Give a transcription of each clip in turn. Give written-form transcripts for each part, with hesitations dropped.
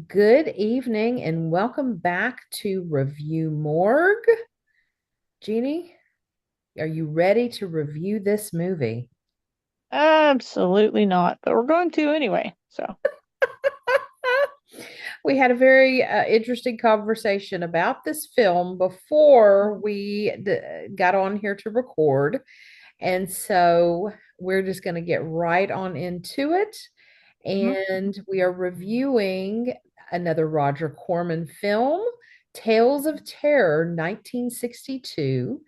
Good evening and welcome back to Review Morgue. Jeanie, are you ready to review this movie? Absolutely not, but we're going to anyway. So, We had a very interesting conversation about this film before we got on here to record. And so we're just going to get right on into it. mhm. And we are reviewing another Roger Corman film, Tales of Terror, 1962.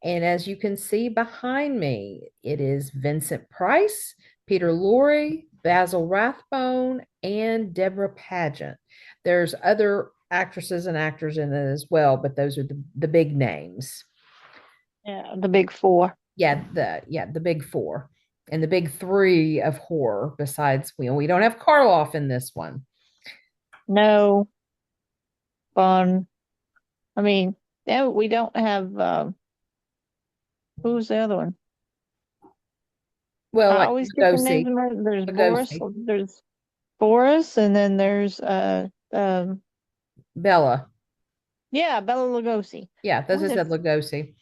And as you can see behind me, it is Vincent Price, Peter Lorre, Basil Rathbone, and Debra Paget. There's other actresses and actors in it as well, but those are the big names. Yeah, the big four. The big four. And the big three of horror, besides we don't have Karloff in this one. No fun. I mean, yeah, we don't have who's the other one? Well, I like always get the names. Lugosi, There's Boris. Lugosi, There's Boris, and then there's Bella. yeah, Bella Lugosi. Yeah, those What I said is Lugosi.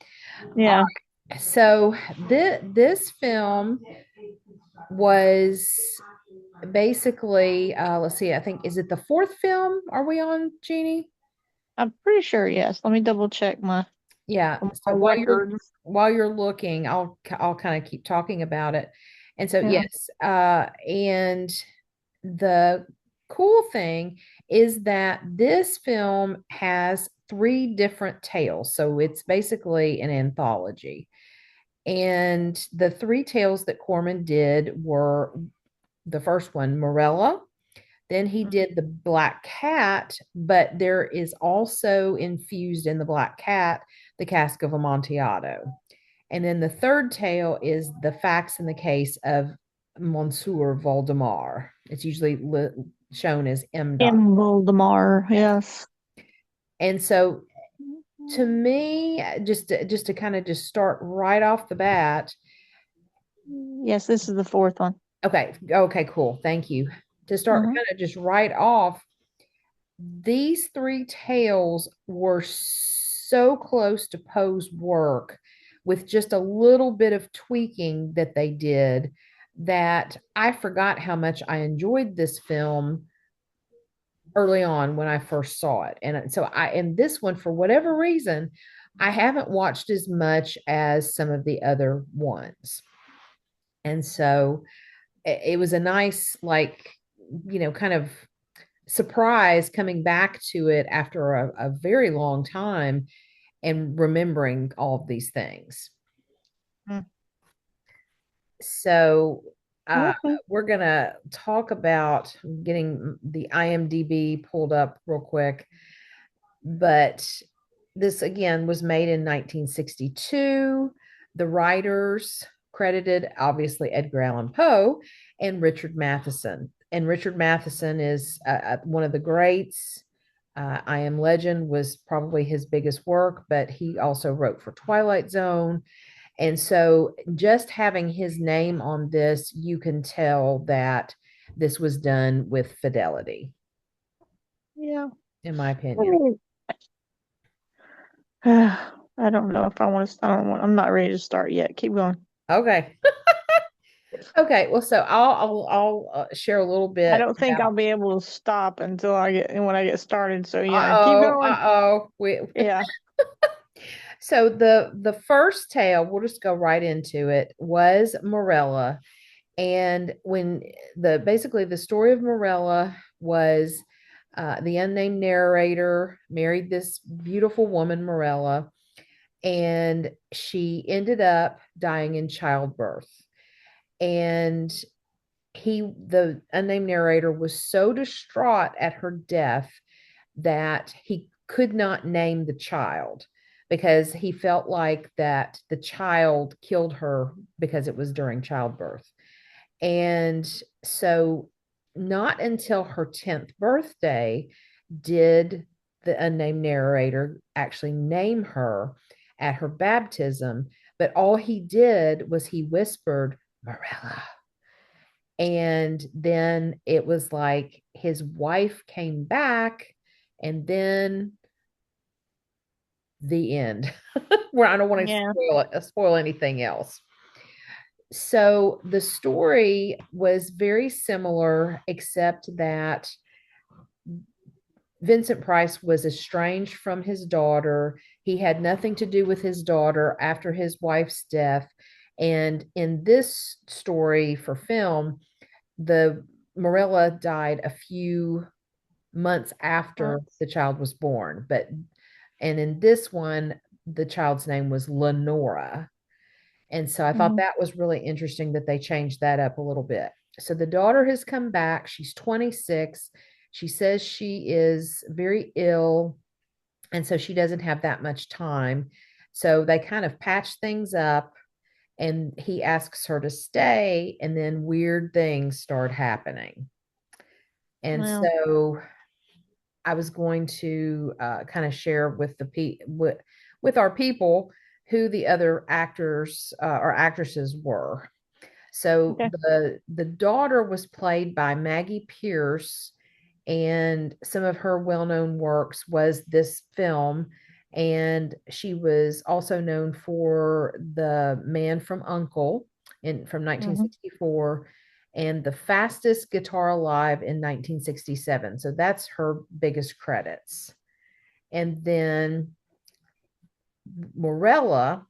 All yeah? right. So this film was basically let's see, I think is it the fourth film are we on, Jeannie? I'm pretty sure. Yes. Let me double check Yeah. So my records. while you're looking, I'll kind of keep talking about it. And so Yeah. yes, and the cool thing is that this film has three different tales. So it's basically an anthology. And the three tales that Corman did were the first one, Morella. Then he did the Black Cat, but there is also infused in the Black Cat the Cask of Amontillado. And then the third tale is the facts in the case of Monsieur Voldemar. It's usually shown as M. Dot. M. Voldemar. Yes. And so to me, just to kind of just start right off the bat, Yes, this is the fourth one. okay, cool. Thank you. To start Hmm. kind of just right off, these three tales were so close to Poe's work with just a little bit of tweaking that they did that I forgot how much I enjoyed this film early on when I first saw it. And so in this one, for whatever reason, I haven't watched as much as some of the other ones. And so it was a nice, like, kind of surprise coming back to it after a very long time and remembering all of these things. So Okay. we're gonna talk about getting the IMDb pulled up real quick, but this again was made in 1962. The writers credited obviously Edgar Allan Poe and Richard Matheson. And Richard Matheson is one of the greats. I Am Legend was probably his biggest work, but he also wrote for Twilight Zone. And so just having his name on this, you can tell that this was done with fidelity, Yeah. in my I opinion. mean, I don't know if I want to. I'm not ready to start yet. Keep going. Okay. Okay. Well, so I'll share a little I bit don't think about. I'll be able to stop until I get when I get started. So yeah, keep Uh-oh, going. uh-oh. We Yeah. so the first tale, we'll just go right into it, was Morella. And when basically the story of Morella was the unnamed narrator married this beautiful woman, Morella, and she ended up dying in childbirth. And the unnamed narrator was so distraught at her death that he could not name the child because he felt like that the child killed her because it was during childbirth. And so, not until her 10th birthday did the unnamed narrator actually name her at her baptism. But all he did was he whispered, Morella. And then it was like his wife came back, and then the end, where I don't want to Yeah. spoil anything else. So the story was very similar, except that Vincent Price was estranged from his daughter. He had nothing to do with his daughter after his wife's death. And in this story for film, the Morella died a few months after the child was born. And in this one, the child's name was Lenora. And so I thought Mhm. that was really interesting that they changed that up a little bit. So the daughter has come back. She's 26. She says she is very ill. And so she doesn't have that much time. So they kind of patch things up, and he asks her to stay. And then weird things start happening. And Well, so I was going to kind of share with with our people who the other actors or actresses were. So okay. the daughter was played by Maggie Pierce, and some of her well-known works was this film, and she was also known for The Man from Uncle from Hmm. 1964 and The Fastest Guitar Alive in 1967. So that's her biggest credits. And then Morella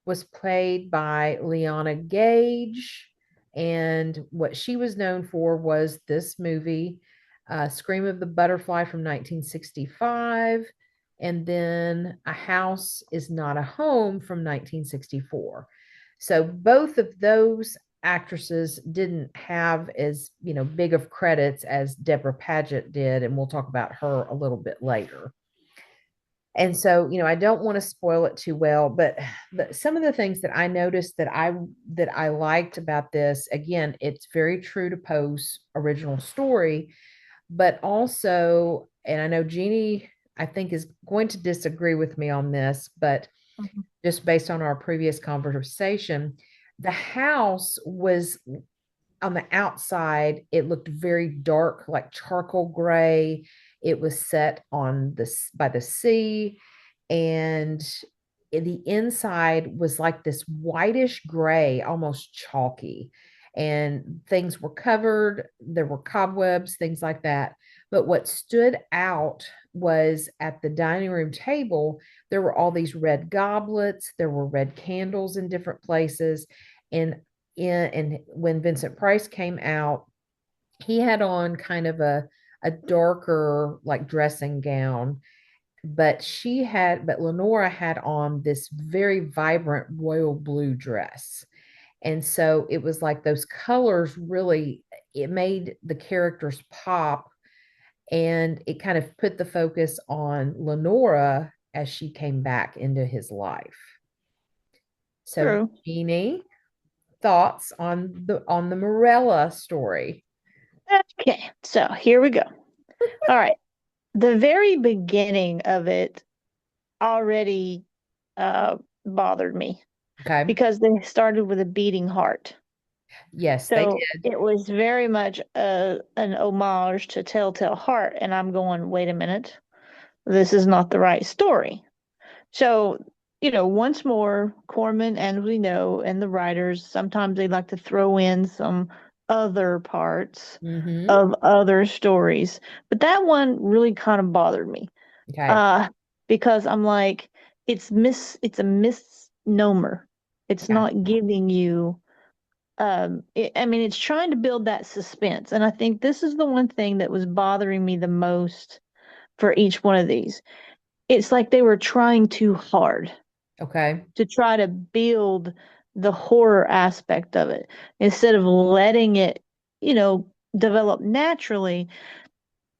was played by Liana Gage. And what she was known for was this movie, Scream of the Butterfly from 1965, and then A House is Not a Home from 1964. So both of those actresses didn't have as big of credits as Debra Paget did, and we'll talk about her a little bit later. And so, I don't want to spoil it too well, but some of the things that I noticed that I liked about this, again, it's very true to Poe's original story, but also, and I know Jeanie, I think, is going to disagree with me on this, but Hmm. just based on our previous conversation, the house was on the outside, it looked very dark, like charcoal gray. It was set on this by the sea, and the inside was like this whitish gray, almost chalky. And things were covered, there were cobwebs, things like that. But what stood out was at the dining room table, there were all these red goblets, there were red candles in different places. And and when Vincent Price came out, he had on kind of a darker like dressing gown, but Lenora had on this very vibrant royal blue dress. And so it was like those colors really, it made the characters pop, and it kind of put the focus on Lenora as she came back into his life. So, True. Jeannie, thoughts on the Morella story? Okay, so here we go. All right. The very beginning of it already uh, bothered me Okay. because they started with a beating heart. Yes, they So did. it was very much an homage to Telltale Heart. And I'm going, wait a minute, this is not the right story. So, once more, Corman, and we know, and the writers, sometimes they like to throw in some other parts Mm-hmm. of other stories. But that one really kind of bothered me. Okay. Uh, because I'm like, it's a misnomer. It's Yeah. not giving you I mean, it's trying to build that suspense. And I think this is the one thing that was bothering me the most for each one of these. It's like they were trying too hard Okay. to try to build the horror aspect of it instead of letting it, develop naturally.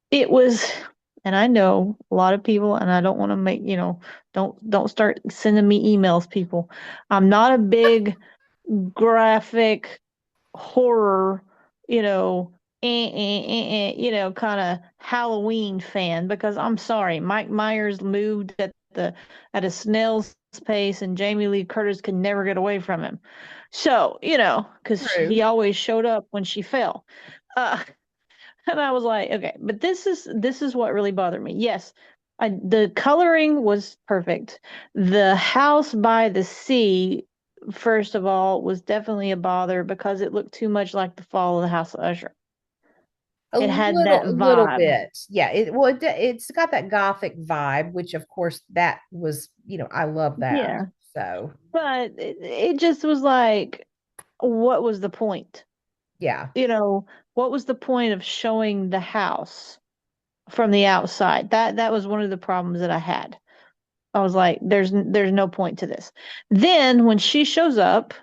It was and I know a lot of people, and I don't want to make, don't start sending me emails, people. I'm not a big graphic horror, you know, kind of Halloween fan because I'm sorry, Mike Myers moved at a snail's pace, and Jamie Lee Curtis could never get away from him. So, because he True. always showed up when she fell. Uh, and I was like, okay, but this is what really bothered me. Yes, the coloring was perfect. The house by the sea, first of all, was definitely a bother because it looked too much like the fall of the House of Usher. It had that A little vibe. bit. Yeah, it's got that gothic vibe, which of course that was, I love that. Yeah. So, But it just was like, what was the point? yeah. What was the point of showing the house from the outside? That was one of the problems that I had. I was like, there's no point to this. Then when she shows up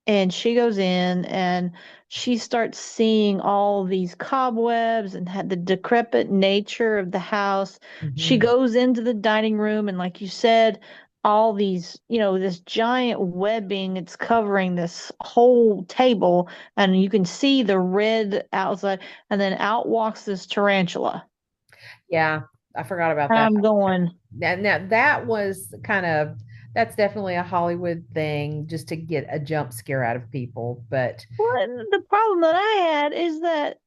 and she goes in and she starts seeing all these cobwebs and had the decrepit nature of the house. She Hmm. goes into the dining room and like you said, all these, this giant webbing, it's covering this whole table and you can see the red outside and then out walks this tarantula. Yeah, I forgot about And that. I'm going, Now that was that's definitely a Hollywood thing just to get a jump scare out of people. But well, the problem that I had is that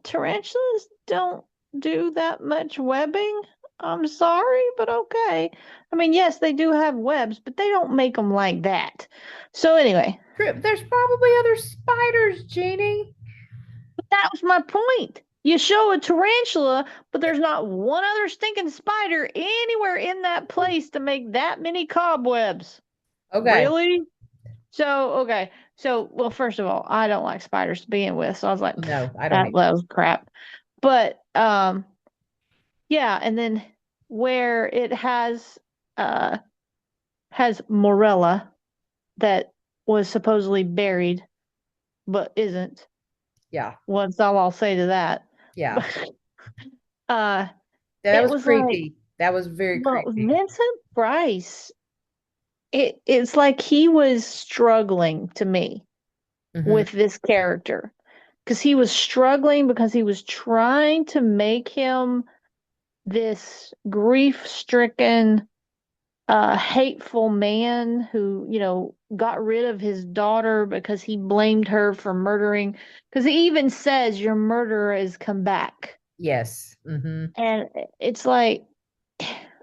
tarantulas don't do that much webbing. I'm sorry, but okay. I mean, yes, they do have webs, but they don't make them like that. So anyway, there's probably other spiders, Jeanie. that was my point. You show a tarantula, but there's not one other stinking spider anywhere in that place to make that many cobwebs. Okay. Really? So, okay. So, well, first of all, I don't like spiders to begin with. So I was like, No, I don't that either. was crap. But yeah, and then where it uh has Morella that was supposedly buried but isn't. Yeah. Well, that's all I'll say to that. Yeah. But uh That it was was like, creepy. That was very well, creepy. Vincent Price, it's like he was struggling to me Hmm. with this character because he was struggling because he was trying to make him this grief-stricken, hateful man who, got rid of his daughter because he blamed her for murdering. Because he even says, "Your murderer has come back." Yes. Hmm. And it's like,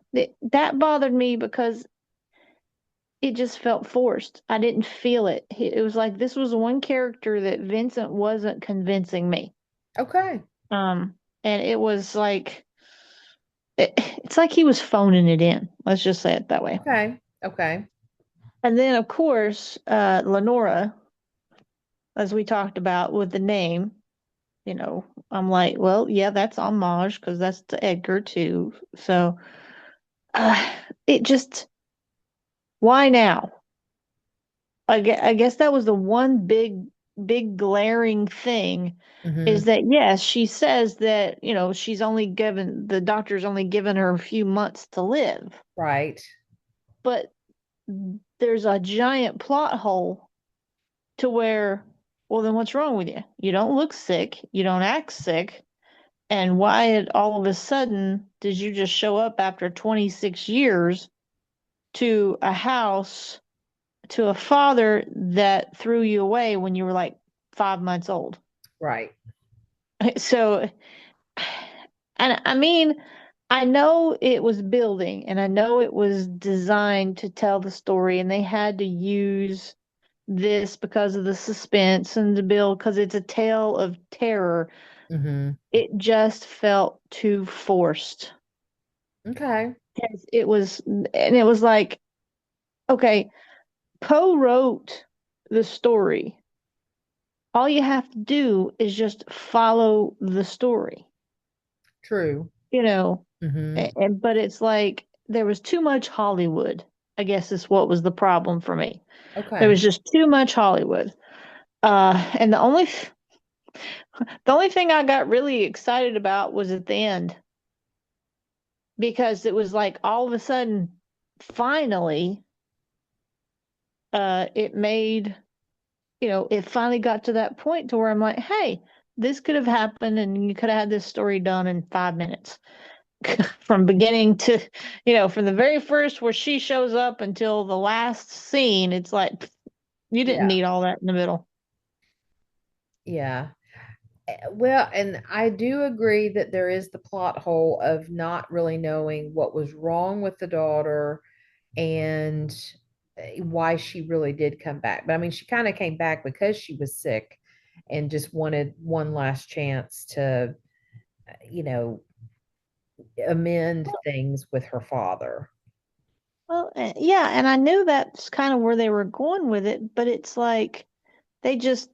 that bothered me because it just felt forced. I didn't feel it. It was like this was one character that Vincent wasn't convincing me. Okay. Um, and it was like, it's like he was phoning it in. Let's just say it that way. Okay. Okay. And then, of course, Lenora, as we talked about with the name, I'm like, well, yeah, that's homage because that's to Edgar too. So uh, it just, why now? I guess that was the one big glaring thing Hmm. is that, yes, she says that, the doctor's only given her a few months to live, Right. but there's a giant plot hole to where, well, then what's wrong with you? You don't look sick. You don't act sick. And why all of a sudden did you just show up after 26 years to a house, to a father that threw you away when you were like 5 months old? Right. So, and I mean, I know it was building and I know it was designed to tell the story, and they had to use this because of the suspense and the build because it's a tale of terror. Hmm. It just felt too forced. Okay. It was like, okay, Poe wrote the story. All you have to do is just follow the story, True. you know. Hmm. But it's like there was too much Hollywood. I guess is what was the problem for me. There Okay. was just too much Hollywood. And the only thing I got really excited about was at the end. because it was like all of a sudden, finally, it made, it finally got to that point to where I'm like, hey, this could have happened and you could have had this story done in 5 minutes. From beginning to, from the very first where she shows up until the last scene, it's like you didn't Yeah. need all that in the middle. Yeah. Well, and I do agree that there is the plot hole of not really knowing what was wrong with the daughter and why she really did come back. But I mean, she kind of came back because she was sick and just wanted one last chance to, you know, amend things with her father. Well, yeah, and I knew that's kind of where they were going with it, but it's like they just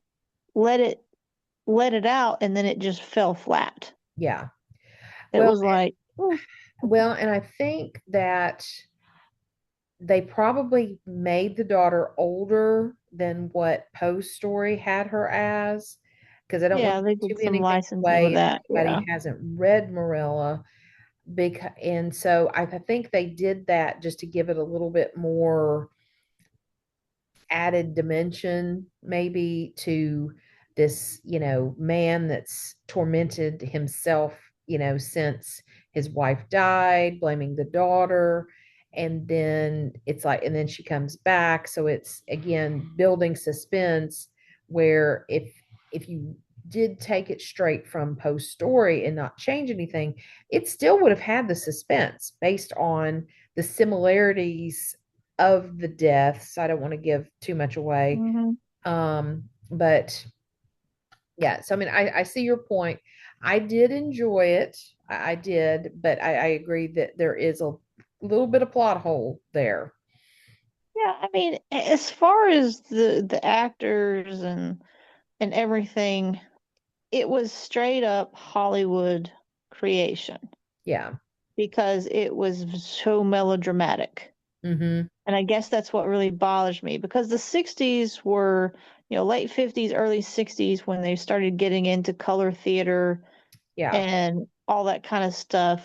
let it let it out and then it just fell flat. Yeah. It Well, was like, and I think that they probably made the daughter older than what Poe's story had her as, because I don't want yeah, they to did give some anything licensing with away if that. anybody Yeah. hasn't read Morella. Because, and so I think they did that just to give it a little bit more added dimension maybe to this, man that's tormented himself, since his wife died, blaming the daughter. And then it's like, and then she comes back. So it's again building suspense where if you did take it straight from Poe's story and not change anything, it still would have had the suspense based on the similarities of the deaths. I don't want to give too much away. Hmm. But yeah, so I mean, I see your point. I did enjoy it. I did, but I agree that there is a little bit of plot hole there. Yeah, I mean, as far as the actors and everything, it was straight up Hollywood creation Yeah. because it was so melodramatic. Mm-hmm. And I guess that's what really bothers me because the 60s were, late 50s, early 60s when they started getting into color theater Yeah. and all that kind of stuff.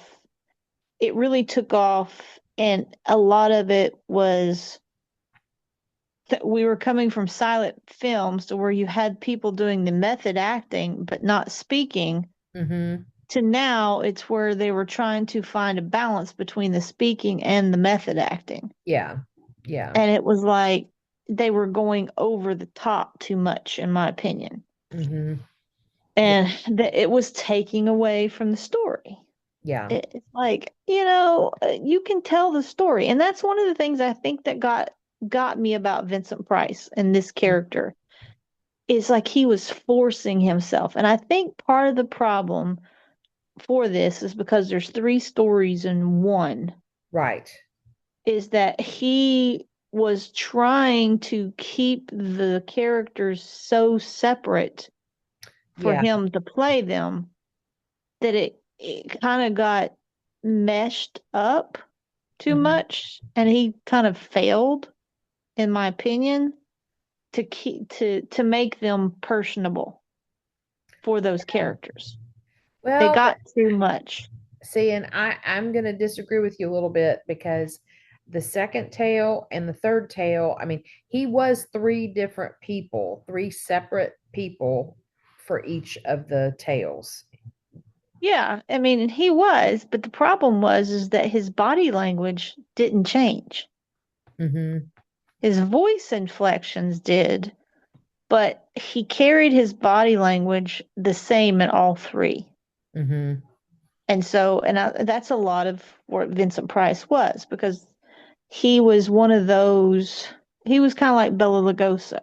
It really took off, and a lot of it was that we were coming from silent films to where you had people doing the method acting but not speaking, Mm-hmm. to now it's where they were trying to find a balance between the speaking and the method acting. Yeah. Yeah. And it was like they were going over the top too much, in my opinion. Mm-hmm. Yeah. And that it was taking away from the story. Yeah. It's like, you can tell the story. And that's one of the things I think that got me about Vincent Price and this character is like he was forcing himself. And I think part of the problem for this is because there's three stories in one, Right. is that he was trying to keep the characters so separate for Yeah. him to play them that it kind of got meshed up too Mm-hmm. much and he kind of failed, in my opinion, to make them personable for those characters. They Well, got too much. see, and I'm going to disagree with you a little bit because the second tale and the third tale, I mean, he was three different people, three separate people for each of the tales. Yeah, I mean, he was, but the problem was is that his body language didn't change. Mm-hmm. His voice inflections did, but he carried his body language the same in all three. Mm-hmm. And so, that's a lot of what Vincent Price was because he was one of those, he was kind of like Bela Lugosi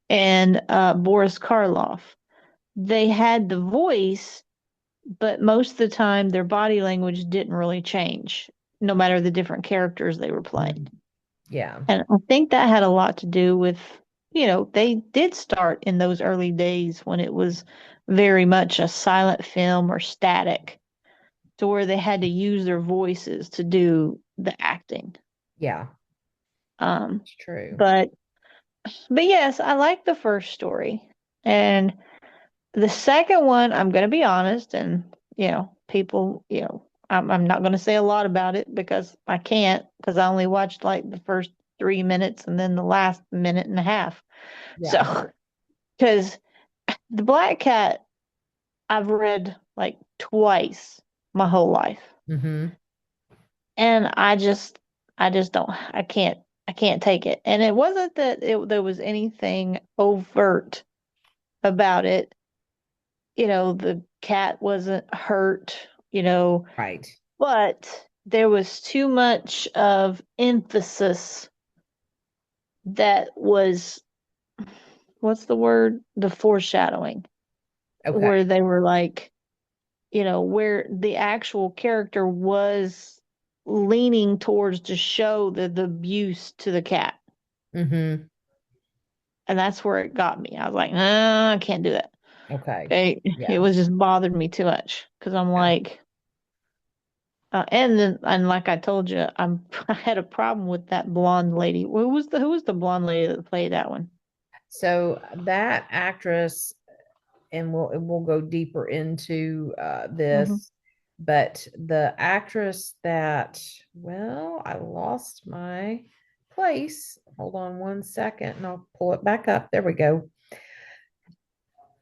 and Boris Karloff. They had the voice, but most of the time their body language didn't really change, no matter the different characters they were playing. Mm-hmm. Yeah. And I think that had a lot to do with, they did start in those early days when it was very much a silent film or static, to where they had to use their voices to do the acting. Yeah. Um, It's true. but but yes, I like the first story. And the second one, I'm gonna be honest, and people, I'm not going to say a lot about it because I can't, because I only watched like the first 3 minutes and then the last minute and a half. Yeah. So, because the Black Cat, I've read like twice my whole life. Mm-hmm. And I just don't, I can't take it. And it wasn't that there was anything overt about it. The cat wasn't hurt, Right. but there was too much of emphasis that was, what's the word? The foreshadowing, Okay. where they were like, where the actual character was leaning towards to show the abuse to the cat. Mm-hmm. And that's where it got me. I was like, nah, I can't do that. Okay. It Yeah. was just bothered me too much because I'm Yeah. like, and like I told you, I had a problem with that blonde lady. Who was the blonde lady that played that one? So that actress, and we'll go deeper into Hmm. this, but the actress that, well, I lost my place. Hold on one second, and I'll pull it back up. There we go.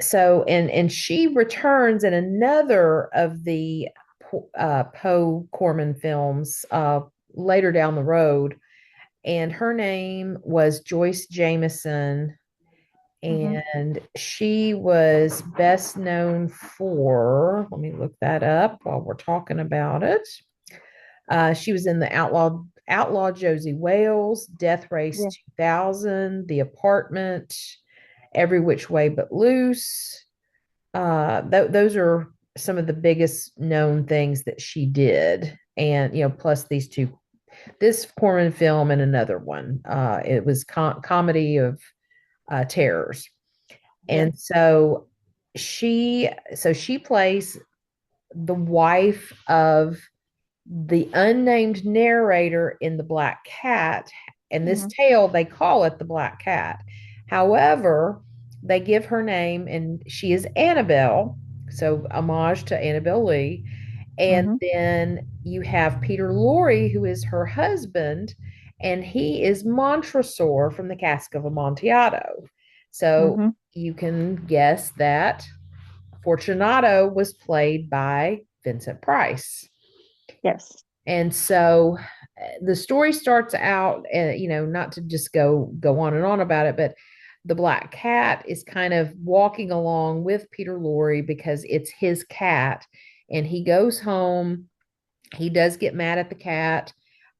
So, and she returns in another of the Poe Corman films later down the road, and her name was Joyce Jameson, Hmm. and she was best known for, let me look that up while we're talking about it. She was in the Outlaw Josie Wales, Death Race Yeah. 2000, The Apartment, Every Which Way But Loose. Those are some of the biggest known things that she did, and plus these two, this Corman film and another one. It was comedy of terrors. Yeah. And so she plays the wife of the unnamed narrator in the Black Cat. And this Hmm. tale, they call it the Black Cat. However, they give her name, and she is Annabelle. So homage to Annabelle Lee. And Hmm. then you have Peter Lorre, who is her husband, and he is Montresor from the Cask of Amontillado. So Hmm. you can guess that Fortunato was played by Vincent Price. Yes. And so the story starts out, not to just go on and on about it, but the Black Cat is kind of walking along with Peter Lorre because it's his cat, and he goes home. He does get mad at the cat.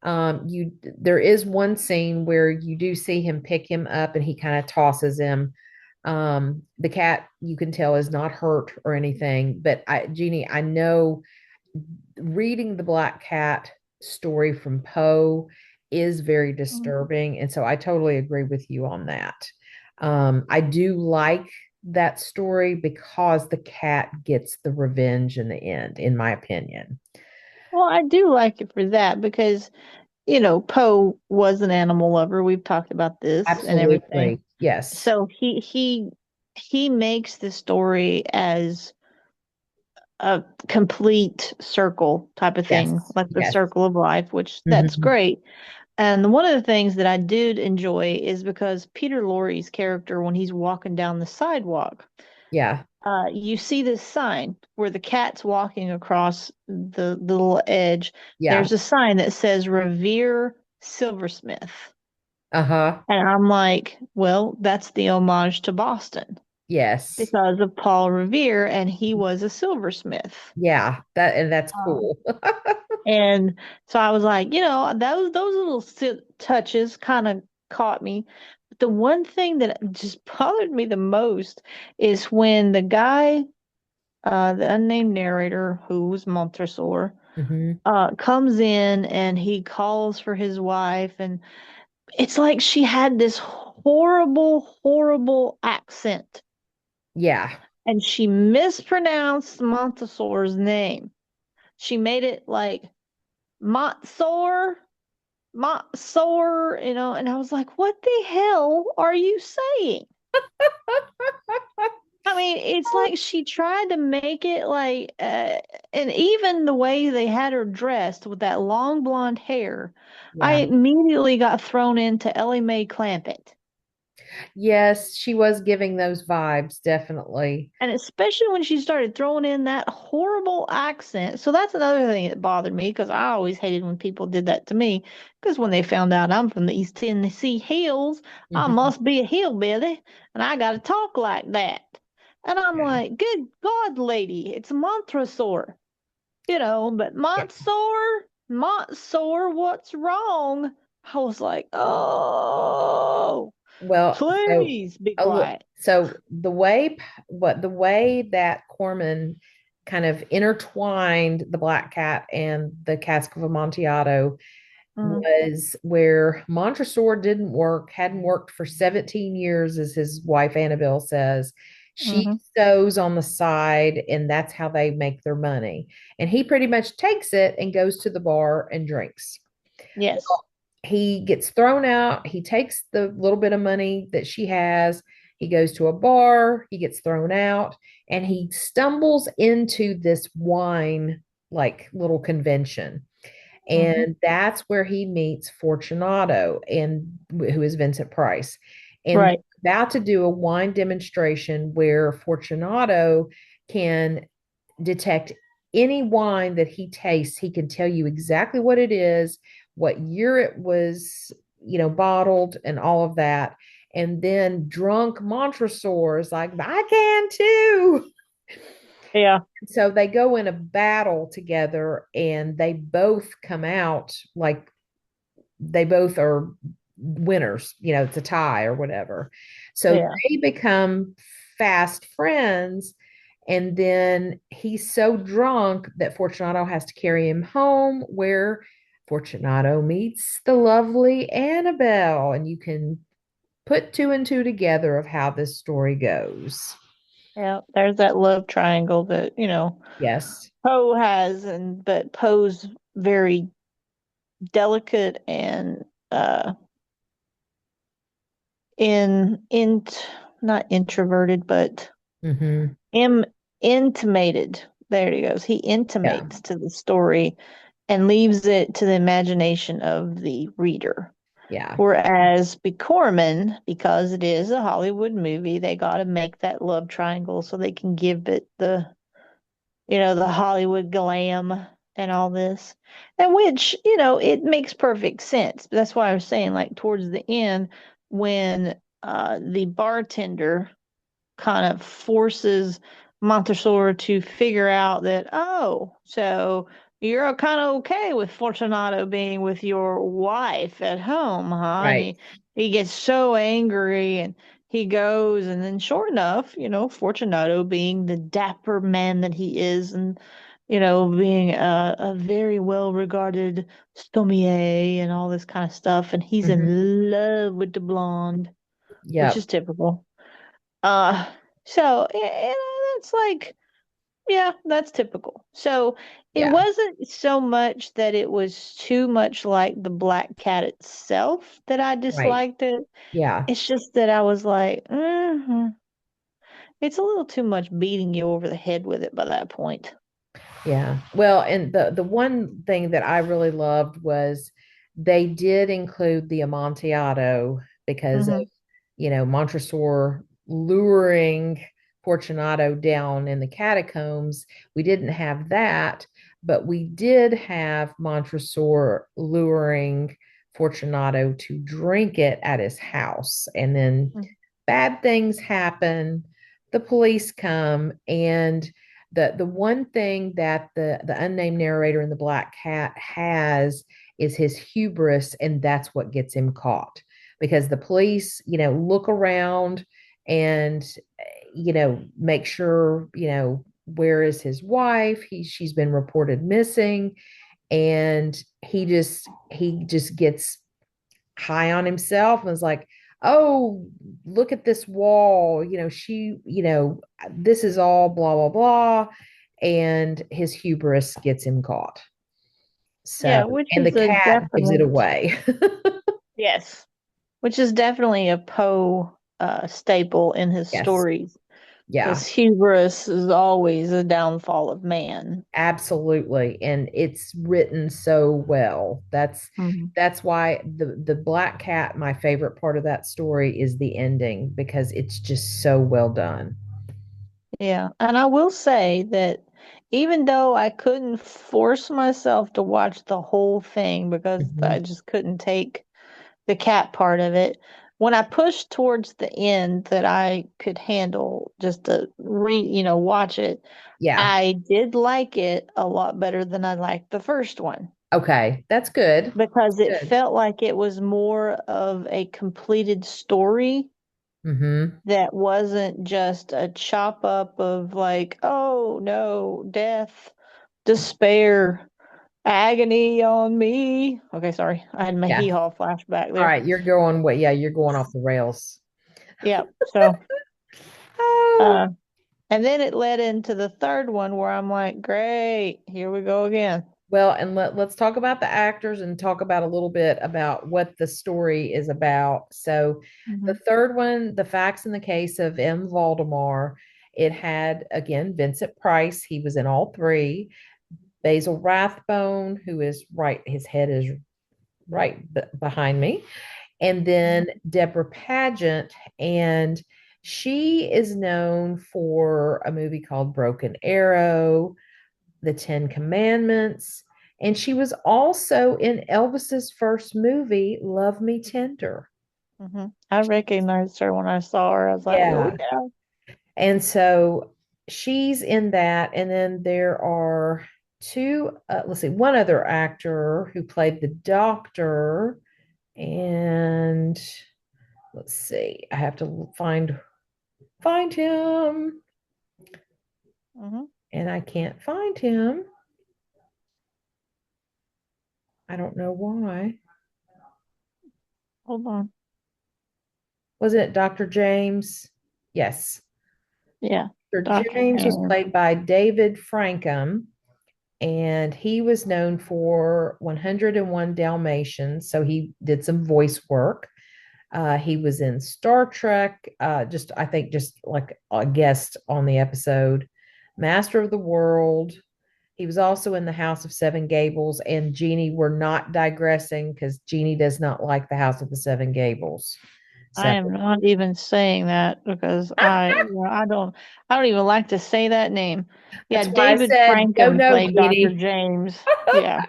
There is one scene where you do see him pick him up, and he kind of tosses him. The cat, you can tell, is not hurt or anything, but Jeanie, I know reading the Black Cat story from Poe is very Mhm. disturbing. And so I totally agree with you on that. I do like that story because the cat gets the revenge in the end, in my opinion. Well, I do like it for that because, Poe was an animal lover. We've talked about this and everything. Absolutely. Yes. So he makes the story as a complete circle type of thing, Yes. like the Yes. circle of life, which that's Hmm. great. And one of the things that I did enjoy is because Peter Lorre's character, when he's walking down the sidewalk, Yeah. you see this sign where the cat's walking across the little edge. Yeah. There's a sign that says Revere Silversmith. Uh-huh. And I'm like, well, that's the homage to Boston Yes. because of Paul Revere, and he was a silversmith. Yeah. That's cool. And so I was like, those little touches kind of caught me. But the one thing that just bothered me the most is when the guy, the unnamed narrator, who was Montresor, Hmm. comes in and he calls for his wife, and it's like she had this horrible, horrible accent, Yeah. and she mispronounced Montresor's name. She made it like Montsor, Montsor, and I was like, what the hell are you saying? I mean, it's like she tried to make it like, and even the way they had her dressed with that long blonde hair, I Yeah. immediately got thrown into Ellie Mae Clampett. Yes, she was giving those vibes, definitely. And especially when she started throwing in that horrible accent. So that's another thing that bothered me because I always hated when people did that to me. Because when they found out I'm from the East Tennessee Hills, I Mhm. must be a hillbilly and I got to talk like that. And I'm Yeah. like, good God, lady, it's Montresor, but Yeah. Montsor, what's wrong? I was like, oh, Well, please be quiet. so the way that Corman kind of intertwined the Black Cat and the Cask of Amontillado Mm, was where Montresor hadn't worked for 17 years, as his wife Annabelle says. She hmm sews on the side, and that's how they make their money. And he pretty much takes it and goes to the bar and drinks. Yes. Well, he gets thrown out. He takes the little bit of money that she has. He goes to a bar. He gets thrown out, and he stumbles into this wine like little convention. hmm And that's where he meets Fortunato, and who is Vincent Price. And Right. they're about to do a wine demonstration where Fortunato can detect any wine that he tastes. He can tell you exactly what it is, what year it was, bottled, and all of that. And then drunk Montresor is like, I can too. Yeah. So they go in a battle together, and they both come out like they both are winners. It's a tie or whatever. So Yeah. they become fast friends. And then he's so drunk that Fortunato has to carry him home, where Fortunato meets the lovely Annabelle. And you can put two and two together of how this story goes. Yeah. There's that love triangle that, Yes. Poe has, but Poe's very delicate and in not introverted, but Hmm. Im intimated. There he goes. He Yeah. intimates to the story and leaves it to the imagination of the reader. Yeah. Whereas Corman, because it is a Hollywood movie, they got to make that love triangle so they can give it the Hollywood glam and all this. And which, it makes perfect sense. That's why I was saying, like, towards the end, when the bartender kind of forces Montresor to figure out that, oh, so you're kind of okay with Fortunato being with your wife at home, huh? And Right. he gets so angry and he goes, and then sure enough, Fortunato being the dapper man that he is, and being a very well regarded sommelier and all this kind of stuff, and he's Hmm. in love with the blonde, which Yep. is typical. Uh, so that's like, yeah, that's typical. So it Yeah. wasn't so much that it was too much like the Black Cat itself that I Right. disliked it. Yeah. It's just that I was like, it's a little too much beating you over the head with it by that point. Yeah. Well, and the one thing that I really loved was they did include the Amontillado because of, Hmm Montresor luring Fortunato down in the catacombs. We didn't have that, but we did have Montresor luring Fortunato to drink it at his house. And then bad things happen. The police come, and the one thing that the unnamed narrator in the Black Cat has is his hubris, and that's what gets him caught. Because the police, look around and make sure, where is his wife? She's been reported missing, and he just gets high on himself and was like, oh, look at this wall, this is all blah blah blah. And his hubris gets him caught. So, Yeah, which and the is a cat gives it definite, away. yes, which is definitely a Poe staple in his Yes. stories. Yeah, Because hubris is always a downfall of man. absolutely. And it's written so well. Mhm. That's why the Black Cat, my favorite part of that story is the ending because it's just so well done. Yeah, and I will say that even though I couldn't force myself to watch the whole thing because I Mhm. just couldn't take the cat part of it, when I pushed towards the end that I could handle just to watch it, Yeah. I did like it a lot better than I liked the first one Okay. That's good. because it Good. felt like it was more of a completed story Mm-hmm. that wasn't just a chop up of like, oh no, death, despair, agony on me. Okay, sorry. I had my hee Yeah. haw flashback All there. right. You're going what? Yeah, you're going off the rails. Yeah. So, Oh. uh, and then it led into the third one where I'm like, great, here we go again. Well, and let's talk about the actors and talk about a little bit about what the story is about. So, the Hmm. third one, The Facts in the Case of M. Valdemar, it had again Vincent Price. He was in all three. Basil Rathbone, who is right, his head is right behind me. And then Hmm. Debra Paget, and she is known for a movie called Broken Arrow, The Ten Commandments, and she was also in Elvis's first movie, Love Me Tender. Hmm. I recognized her when I saw her. I was like, oh Yeah. yeah. And so she's in that. And then there are two, let's see, one other actor who played the doctor. And let's see, I have to find him, Hmm. and I can't find him. I don't know why. Hold on. Was it Dr. James? Yes. Yeah. Dr. Dr. James was James. played by David Frankham, and he was known for 101 Dalmatians. So he did some voice work. He was in Star Trek, just I think just like a guest on the episode. Master of the World. He was also in the House of Seven Gables and Jeanie. We're not digressing because Jeanie does not like the House of the Seven Gables. I So am not even saying that because I don't even like to say that name. Yeah, that's why I David said no, Frankham no, played Dr. Jeanie. James. Yeah.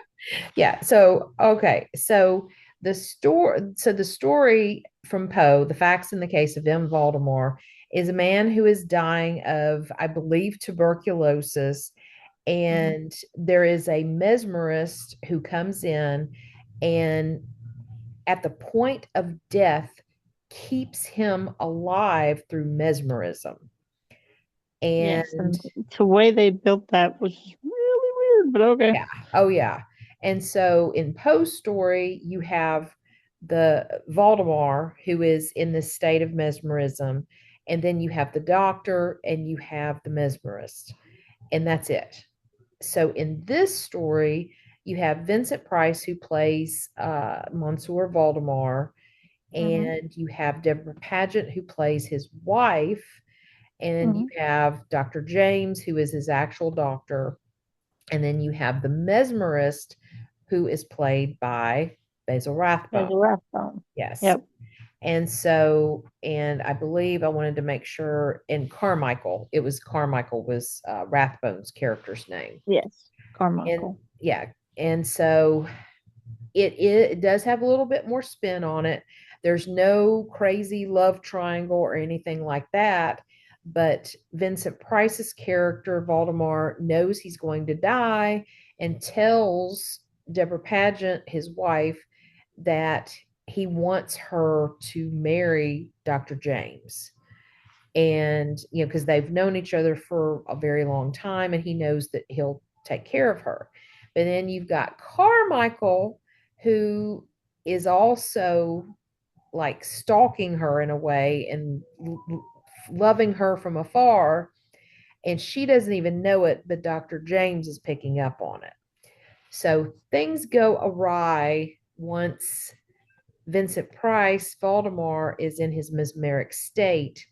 Yeah. So okay. So the story from Poe, The Facts in the Case of M. Valdemar, is a man who is dying of, I believe, tuberculosis, Hmm. and there is a mesmerist who comes in and at the point of death keeps him alive through mesmerism. Yes, And and the way they built that was really weird, but okay. yeah, oh yeah. And so in Poe's story, you have the Valdemar who is in this state of mesmerism, and then you have the doctor and you have the mesmerist, and that's it. So in this story, you have Vincent Price who plays Monsieur Valdemar, Hmm. and you have Deborah Paget who plays his wife, and you Hmm. have Dr. James who is his actual doctor, and then you have the mesmerist who is played by Basil There's Rathbone. a Rathbone. Yes. Yep. And so, and I believe I wanted to make sure in Carmichael, it was Carmichael was Rathbone's character's name. Yes. And Carmichael. yeah, and so it does have a little bit more spin on it. There's no crazy love triangle or anything like that. But Vincent Price's character, Valdemar, knows he's going to die and tells Deborah Paget, his wife, that he wants her to marry Dr. James. And, because they've known each other for a very long time and he knows that he'll take care of her. But then you've got Carmichael, who is also like stalking her in a way and loving her from afar. And she doesn't even know it, but Dr. James is picking up on it. So things go awry once Vincent Price, Valdemar, is in his mesmeric state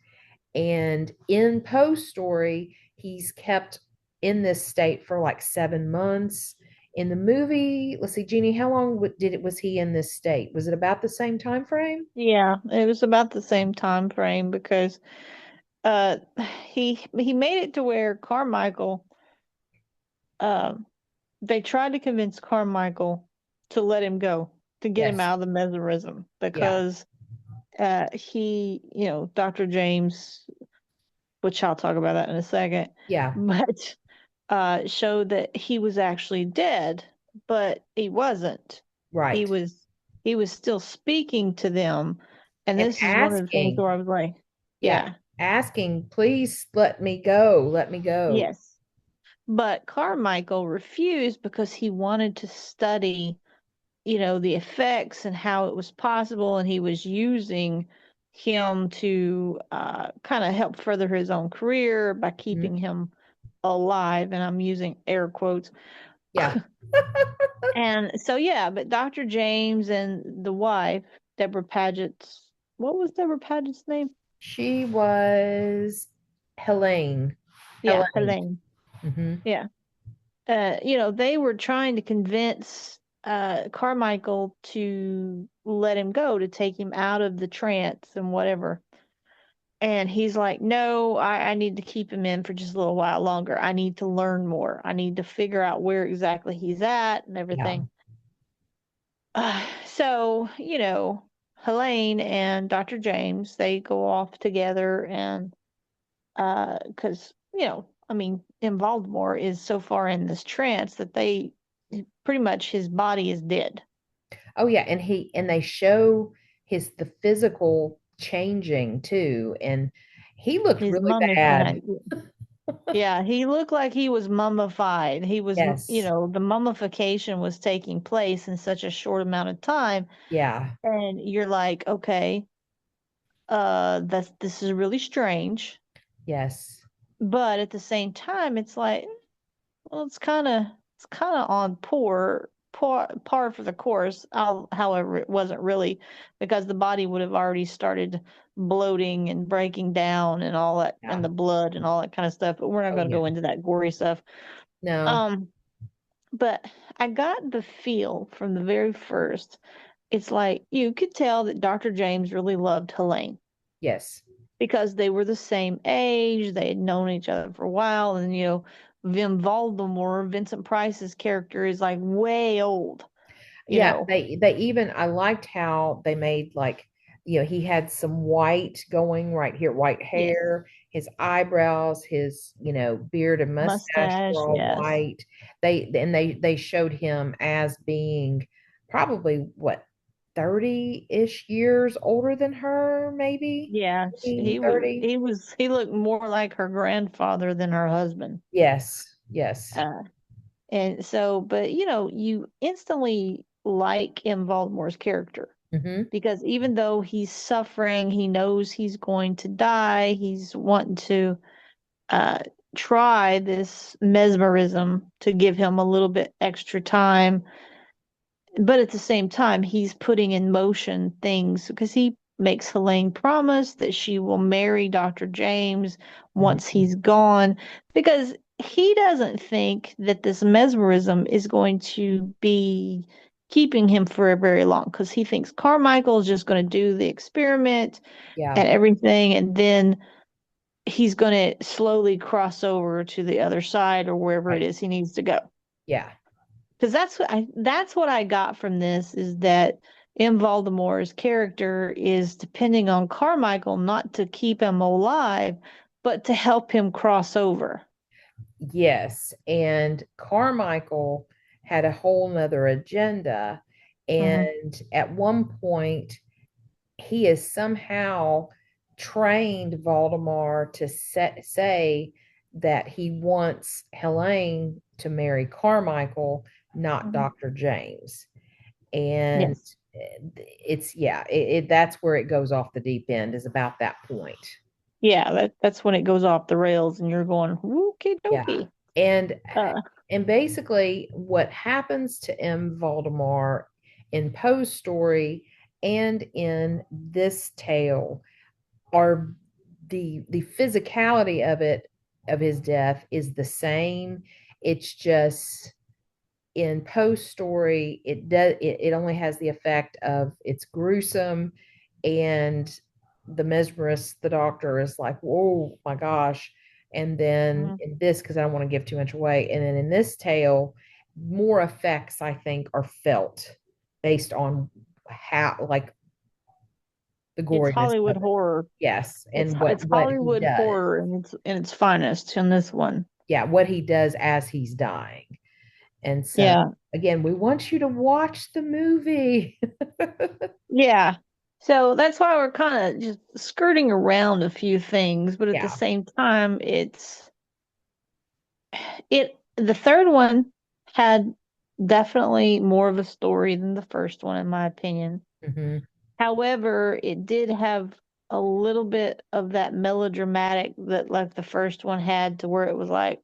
And in Poe's story, he's kept in this state for like 7 months. In the movie, let's see, Jeannie, how long did it was he in this state? Was it about the same time frame? Yeah, it was about the same time frame because uh he made it to where Carmichael um they tried to convince Carmichael to let him go, to get him Yes. out of the mesmerism Yeah. because he, Dr. James, which I'll talk about that in a second, Yeah. but showed that he was actually dead, but he wasn't. He Right. was he was still speaking to them, and And this is one of the things asking, where I was like, yeah, yeah, asking, please let me go. Let me go. yes. But Carmichael refused because he wanted to study, the effects and how it was possible, and he was using him to kind of help further his own career by Mhm. keeping him alive, and I'm using air quotes. Yeah. And so yeah, but Dr. James and the wife, Deborah Paget's, what was Deborah Paget's name? She was Helene. Yeah, Helene. Helene. Hmm. Yeah. They were trying to convince Carmichael to let him go, to take him out of the trance and whatever. And he's like, no, I need to keep him in for just a little while longer. I need to learn more. I need to figure out where exactly he's at and Yeah. everything. So, Helene and Dr. James, they go off together and because, I mean, in Voldemort is so far in this trance that they pretty much his body is dead. Oh yeah, and they show his the physical changing too, and he looked His really mummy, bad. yeah, he looked like he was mummified. He was, Yes. the mummification was taking place in such a short amount of time, Yeah. and you're like, okay, this is really strange, Yes. but at the same time, it's like, well, it's kind of on par for the course. However, it wasn't really because the body would have already started bloating and breaking down and all that, and Yeah. the blood and all that kind of stuff. But we're not Oh going to yeah. go into that gory stuff. No. Um, but I got the feel from the very first. It's like you could tell that Dr. James really loved Helene Yes. because they were the same age, they had known each other for a while, and Vim Voldemort, Vincent Price's character, is like way old, you Yeah, know. they even I liked how they made like, he had some white going right here, white Yes. hair, his eyebrows, his, beard and mustache were Mustache, all yes. white. They showed him as being probably what, 30-ish years older than her, maybe Yeah, 30. he looked more like her grandfather than her husband. Yes, yes. Uh, and so, but you instantly like M. Voldemort's character Hmm. because even though he's suffering, he knows he's going to die. He's wanting to uh, try this mesmerism to give him a little bit extra time. But at the same time, he's putting in motion things because he makes Helene promise that she will marry Dr. James once Hmm. he's gone because he doesn't think that this mesmerism is going to be keeping him for very long because he thinks Carmichael is just going to do the experiment Yeah, and everything, and then he's going to slowly cross over to the other side or wherever it right. is he needs to go. Yeah. Because that's what I got from this is that M. Voldemort's character is depending on Carmichael not to keep him alive, but to help him cross over. Yes, and Carmichael had a whole nother agenda. Hmm. And at one point, he has somehow trained Voldemort to say that he wants Helene to marry Carmichael, not Hmm. Dr. James. And Yes. yeah, that's where it goes off the deep end, is about that point. Yeah, that's when it goes off the rails and you're going, okie Yeah. dokie. And Uh, and basically what happens to M. Voldemort in Poe's story and in this tale are the physicality of it, of his death, is the same. It's just in Poe's story, it only has the effect of it's gruesome, and the mesmerist, the doctor, is like, "Whoa, my gosh!" And then Mhm. in this, because I don't want to give too much away, and then in this tale, more effects I think are felt based on how, like, the It's goriness Hollywood of it. horror. Yes, It's and it's what he Hollywood does. horror in its finest in this one. Yeah, what he does as he's dying. And so, Yeah. again, we want you to watch the movie. Yeah. So that's why we're kind of just skirting around a few things, but at the Yeah. same time, the third one had definitely more of a story than the first one, in my opinion. Hmm. However, it did have a little bit of that melodramatic that like the first one had, to where it was like,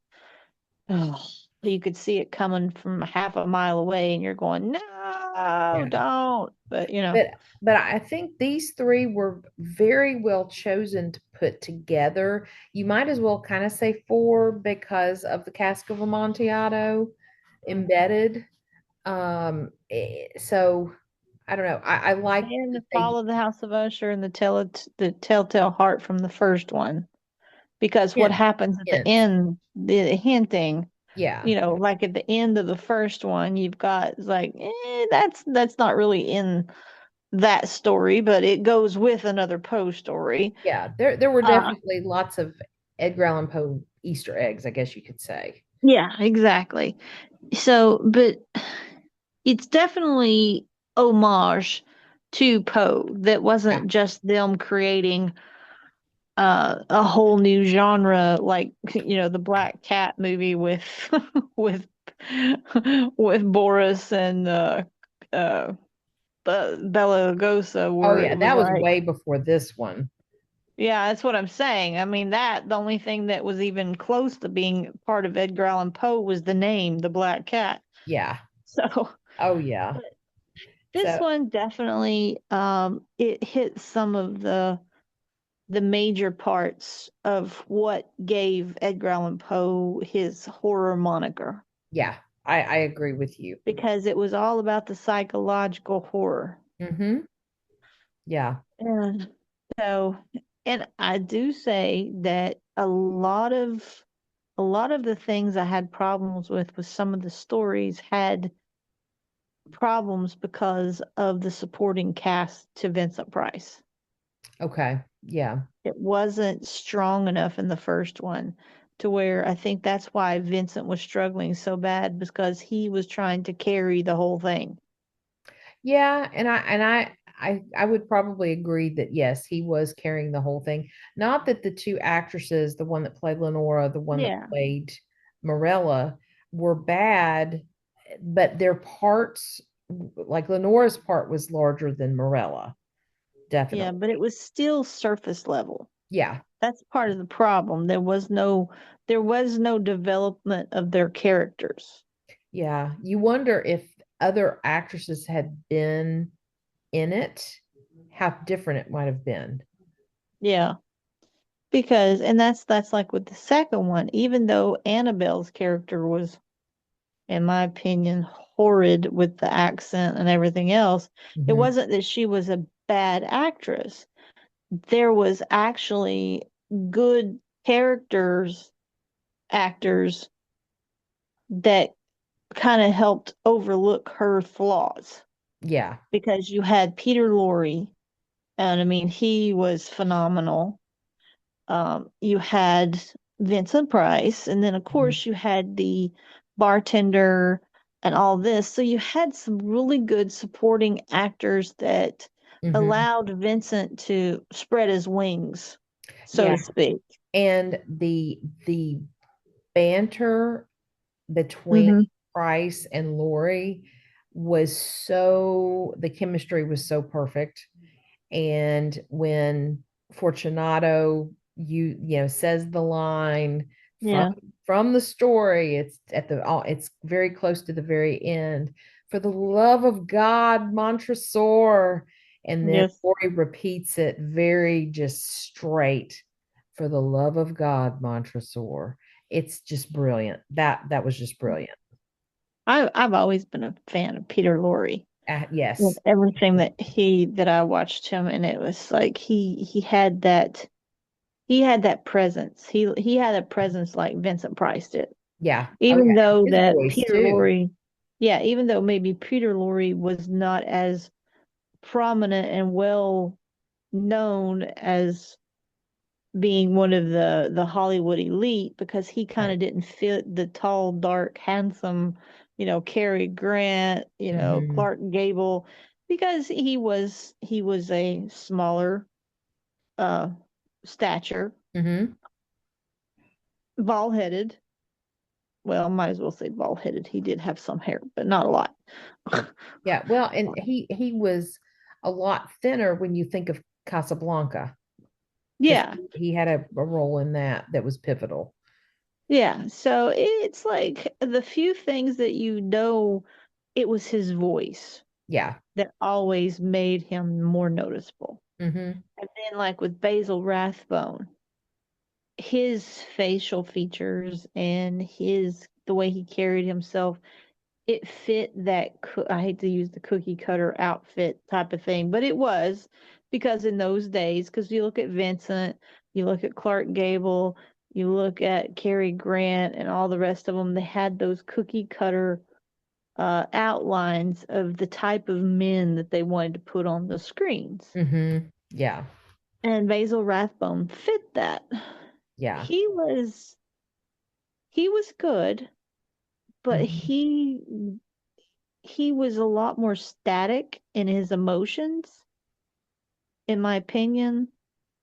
oh, you could see it coming from half a mile away and you're going, no, Yeah. don't. But But I think these three were very well chosen to put together. You might as well kind of say four because of the Cask of Amontillado embedded. So I don't know. I like and that the they Fall of the House of Usher and the Telltale Heart from the first one. Because what hint, happens at the hint. end, the hinting, Yeah. like at the end of the first one, you've got like, that's not really in that story, but it goes with another Poe story. Yeah. There were Uh, definitely lots of Edgar Allan Poe Easter eggs, I guess you could say. yeah, exactly. So, but it's definitely homage to Poe. That Yeah. wasn't just them creating a whole new genre, like the Black Cat movie with with with Boris and uh Bela Lugosi, Oh where yeah, it was that was like, way before this one. yeah, that's what I'm saying. I mean, the only thing that was even close to being part of Edgar Allan Poe was the name, the Black Cat. Yeah. So Oh yeah. this So one definitely, it hit some of the major parts of what gave Edgar Allan Poe his horror moniker, yeah, I agree with you. because it was all about the psychological horror. Mm-hmm. Yeah. And so, and I do say that a lot of the things I had problems with some of the stories had problems because of the supporting cast to Vincent Price. Okay. Yeah. It wasn't strong enough in the first one, to where I think that's why Vincent was struggling so bad, because he was trying to carry the whole thing. Yeah, and I would probably agree that yes, he was carrying the whole thing. Not that the two actresses, the one that played Lenora, the one that Yeah. played Morella, were bad, but their parts, like Lenora's part, was larger than Morella, Yeah, definitely. but it was still surface level. Yeah. That's part of the problem. There was no development of their characters. Yeah. You wonder if other actresses had been in it, how different it might have been. Yeah. Because and that's like with the second one, even though Annabelle's character was, in my opinion, horrid with the accent and everything else, it Hmm. wasn't that she was a bad actress. There was actually good characters, actors, that kind of helped overlook her flaws, Yeah. because you had Peter Lorre, and I mean, he was phenomenal. You had Vincent Price, and then of Mhm. course you had the bartender and all this. So you had some really good supporting actors that Mhm. allowed Vincent to spread his wings, so to Yeah. speak. And the banter between Hmm. Price and Lori the chemistry was so perfect. And when Fortunato, says the line from Yeah. the story, it's very close to the very end. For the love of God, Montresor. And then Yes. Lori repeats it very just straight. for the love of God, Montresor. It's just brilliant. That was just brilliant. I've always been a fan of Peter Lorre with Yes. everything that I watched him, and it was like he had that presence. He had a presence like Vincent Price did. Yeah. Oh Even yeah. And though his that voice Peter too. Lorre, yeah, even though maybe Peter Lorre was not as prominent and well known as being one of the Hollywood elite because he kind Right. of didn't fit the tall, dark, handsome, Cary Grant, Hmm. Clark Gable, because he was a smaller uh stature, Hmm. bald headed. Well, might as well say bald headed. He did have some hair, but not a lot. Yeah. Well, and he was a lot thinner when you think of Casablanca, because Yeah, he had a role in that was pivotal. yeah. So it's like the few things that it was his voice Yeah. that always made him more noticeable. Hmm. And then, like with Basil Rathbone, his facial features and the way he carried himself, it fit that. I hate to use the cookie cutter outfit type of thing, but it was because in those days, because you look at Vincent, you look at Clark Gable, you look at Cary Grant, and all the rest of them, they had those cookie cutter outlines of the type of men that they wanted to put on the screens. Yeah. And Basil Rathbone fit that. Yeah. He was he was good, but Hmm. he was a lot more static in his emotions, in my opinion,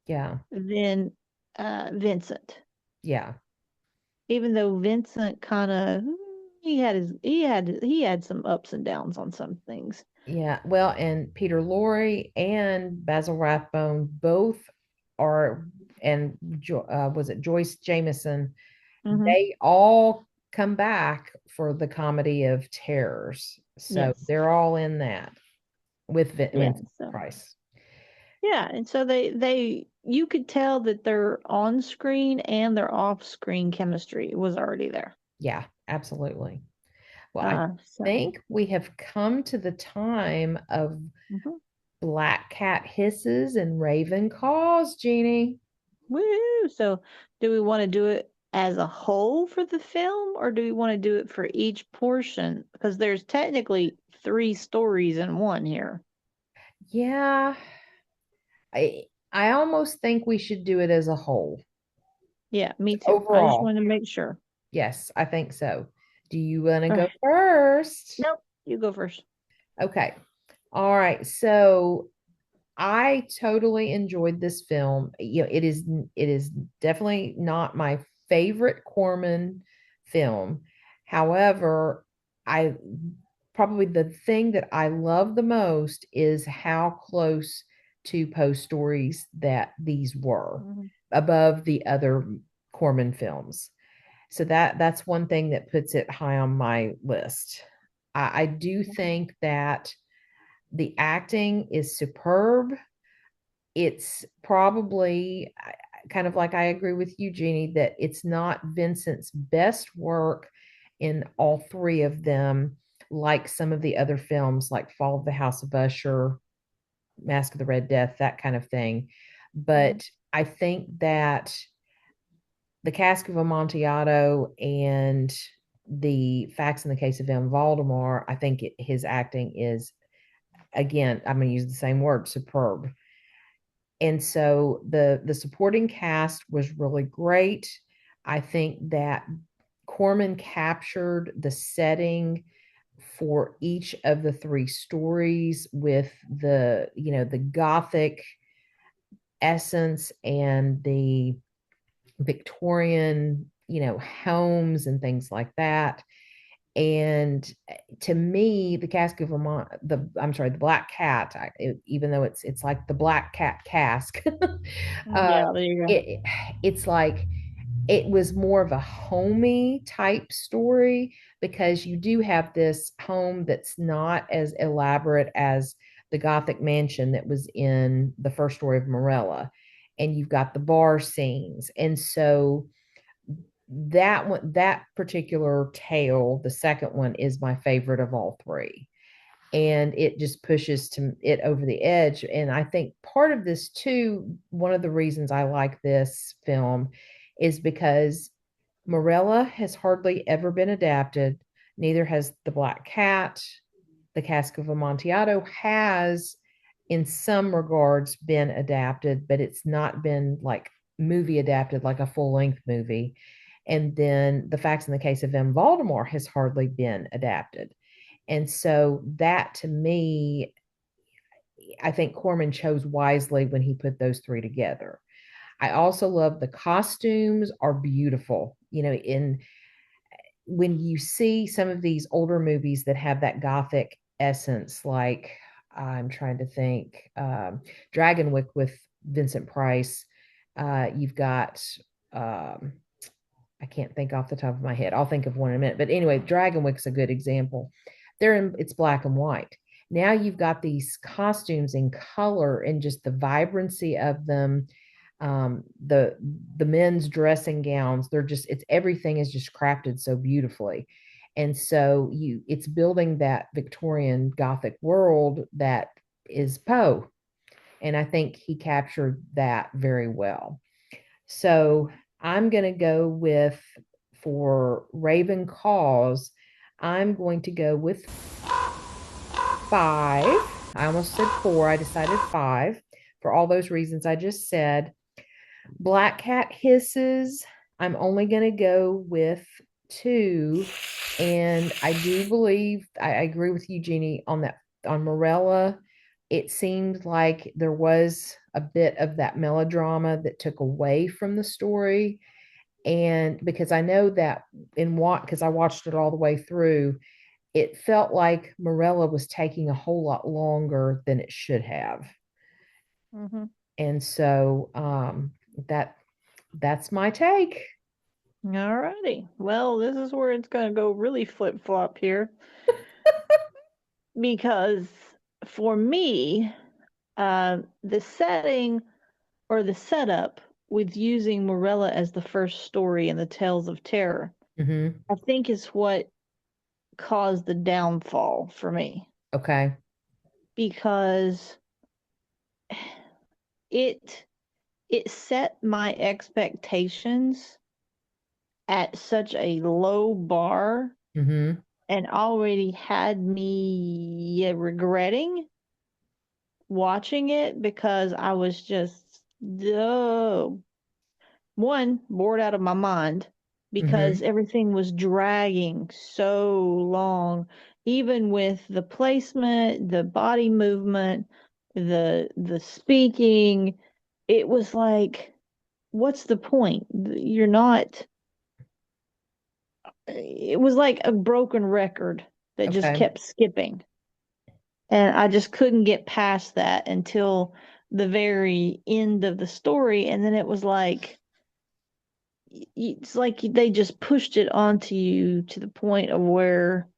Yeah. than Vincent. Yeah. Even though Vincent kind of he had some ups and downs on some things. Yeah, well, and Peter Lorre and Basil Rathbone both are, and was it Joyce Jameson? Hmm. They all come back for the comedy of terrors. So Yes. they're all in that with Yeah. Vincent So Price. yeah, and so they you could tell that their on screen and their off screen chemistry was already there. Yeah, absolutely. Well, I So think we have come to the time of mhm. black cat hisses and raven caws, Jeanie. Woo! So, do we want to do it as a whole for the film, or do we want to do it for each portion? Because there's technically three stories in one here. Yeah, I almost think we should do it as a whole. Yeah, me too. I just Overall, wanted to make sure. yes, I think so. Do you want to All go right. first? Nope, you go first. Okay. All right. So I totally enjoyed this film. It is definitely not my favorite Corman film. However, I probably the thing that I love the most is how close to Poe stories that these were Mhm. above the other Corman films. So that's one thing that puts it high on my list. I do think that the acting is superb. It's probably kind of like I agree with you, Jeanie, that it's not Vincent's best work in all three of them, like some of the other films, like Fall of the House of Usher, Mask of the Red Death, that kind of thing. Mhm. But I think that the Cask of Amontillado and the Facts in the Case of M. Valdemar, I think his acting is, again, I'm going to use the same word, superb. And so the supporting cast was really great. I think that Corman captured the setting for each of the three stories with the gothic essence and the Victorian, homes and things like that. And to me, the cask of Vermont, I'm sorry, the black cat, even though it's like the black cat cask, uh, Yeah, there you go. it it's like it was more of a homey type story because you do have this home that's not as elaborate as the Gothic mansion that was in the first story of Morella. and you've got the bar scenes. And so that one, that particular tale, the second one, is my favorite of all three. And it just pushes to it over the edge. And I think part of this too, one of the reasons I like this film is because Morella has hardly ever been adapted. Neither has The Black Cat. The Cask of Amontillado has, in some regards, been adapted, but it's not been like movie adapted, like a full length movie. And then The Facts in the Case of M. Baltimore has hardly been adapted. And so that to me, I think Corman chose wisely when he put those three together. I also love the costumes are beautiful. In when you see some of these older movies that have that gothic essence, like I'm trying to think, Dragonwyck with Vincent Price. You've got I can't think off the top of my head. I'll think of one in a minute. But anyway, Dragonwyck's a good example. It's black and white. Now you've got these costumes in color and just the vibrancy of them. The men's dressing gowns, it's everything is just crafted so beautifully. And so it's building that Victorian Gothic world that is Poe. And I think he captured that very well. So I'm going to go with, for Raven Cause, I'm going to go with five. I almost said four. I decided five for all those reasons I just said. Black Cat Hisses, I'm only going to go with two. And I do believe, I agree with you, Jeanie, on that, on Morella. It seemed like there was a bit of that melodrama that took away from the story. And because I know that in what, because I watched it all the way through, it felt like Morella was taking a whole lot longer than it should have. Mm-hmm. And so that that's my take. All righty. Well, this is where it's going to go really flip flop here because for me, the setting or the setup with using Morella as the first story in the Tales of Terror, Mm-hmm. I think is what caused the downfall for me Okay. because it it set my expectations at such a low bar Mm-hmm. and already had me regretting watching it because I was just one bored out of my mind because Mm-hmm. everything was dragging so long, even with the placement, the body movement, the speaking. It was like, what's the point? You're not. It was like a broken record that just Okay. kept skipping. And I just couldn't get past that until the very end of the story. And then it was like, it's like they just pushed it onto you to the point of where,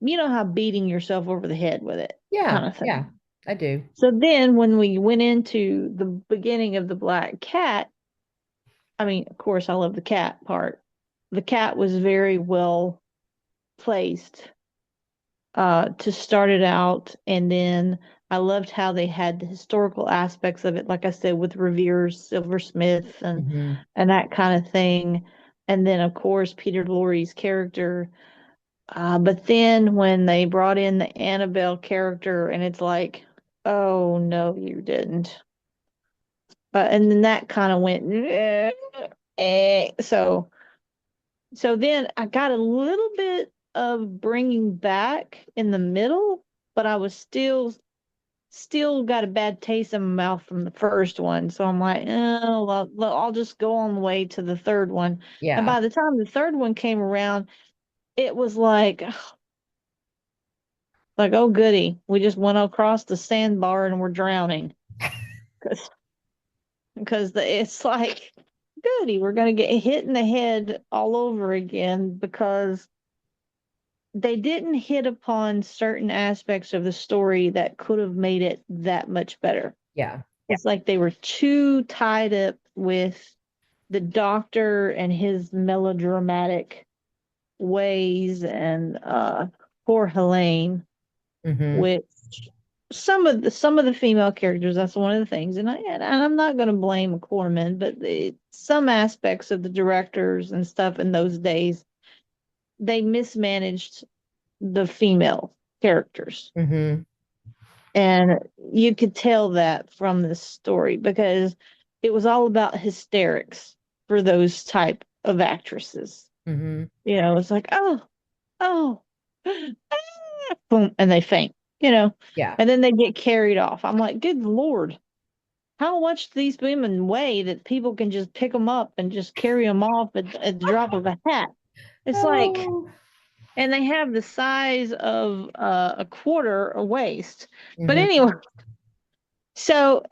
you know, how beating yourself over the head with it kind Yeah, of thing. yeah, I do. So then when we went into the beginning of the Black Cat, I mean, of course, I love the cat part. The cat was very well placed to start it out. And then I loved how they had the historical aspects of it, like I said, with Revere's silversmith Mm-hmm. and that kind of thing. And then, of course, Peter Lorre's character. But then when they brought in the Annabelle character, and it's like, oh no, you didn't. And then that kind of went, so then I got a little bit of bringing back in the middle, but I was still got a bad taste in my mouth from the first one. So I'm like, oh, I'll just go on the way to the third one. And Yeah. by the time the third one came around, it was like, oh goody, we just went across the sandbar and we're drowning because it's like, goody, we're gonna get hit in the head all over again because they didn't hit upon certain aspects of the story that could have made it that much better. Yeah. Yeah. It's like they were too tied up with the doctor and his melodramatic ways and poor Helene, Mm-hmm. which some of the female characters, that's one of the things, and I'm not going to blame Corman, but some aspects of the directors and stuff in those days, they mismanaged the female characters. Mm-hmm. And you could tell that from this story because it was all about hysterics for those type of actresses. Mm-hmm. It's like, oh, boom, and they faint. Yeah. And then they get carried off. I'm like, good Lord, how much these women weigh that people can just pick them up and just carry them off at the drop of a hat? It's like, Oh. and they have the size of a quarter a waist. But Mm-hmm. anyway, so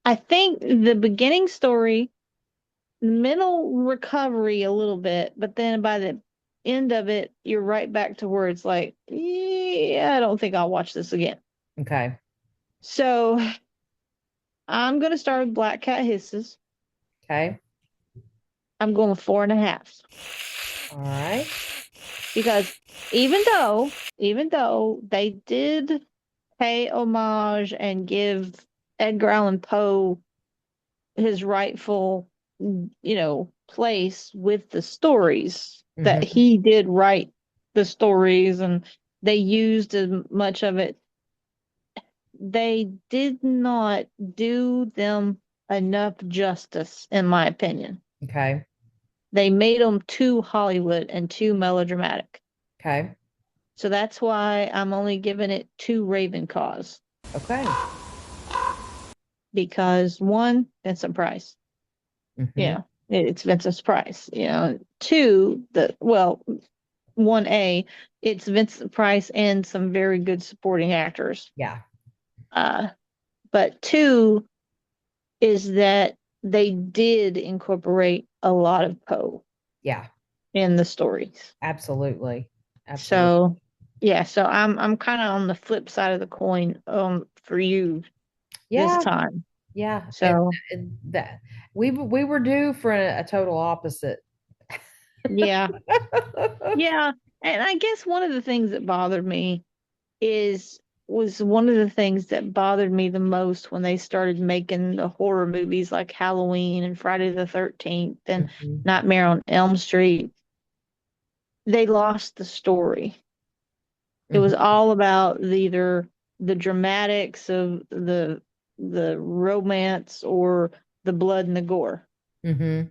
I think the beginning story, mental recovery a little bit, but then by the end of it, you're right back to where it's like, yeah, I don't think I'll watch this again. Okay. So I'm going to start with Black Cat Hisses. Okay. I'm going with 4.5 All right. because even though they did pay homage and give Edgar Allan Poe his rightful, place with the stories that Mm-hmm. he did write the stories and they used as much of it. They did not do them enough justice, in my opinion. Okay. They made them too Hollywood and too melodramatic. Okay. So that's why I'm only giving it 2 Ravencaws Okay. because one, Vincent Price. Mm-hmm. It's Vincent Price. Two, 1A, it's Vincent Price and some very good supporting actors. Yeah. Uh, but two is that they did incorporate a lot of Poe Yeah. in the stories. Absolutely. Absolutely. So yeah, so I'm kind of on the flip side of the coin for you this Yeah. time. Yeah. So And that we were due for a total opposite. yeah, yeah, and I guess one of the things that bothered me is was one of the things that bothered me the most when they started making the horror movies like Halloween and Friday the 13th and Mhm. Nightmare on Elm Street. They lost the story. It was Mhm. all about either the dramatics of the romance or the blood and the gore. Mhm.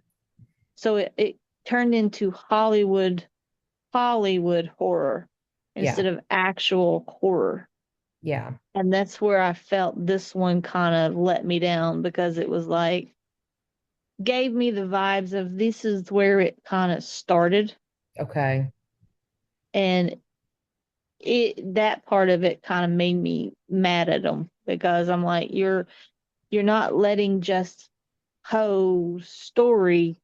So it turned into Hollywood horror Yeah. instead of actual horror. Yeah. And that's where I felt this one kind of let me down because it was like, gave me the vibes of this is where it kind of started. Okay. And that part of it kind of made me mad at them because I'm like, you're not letting just Poe's story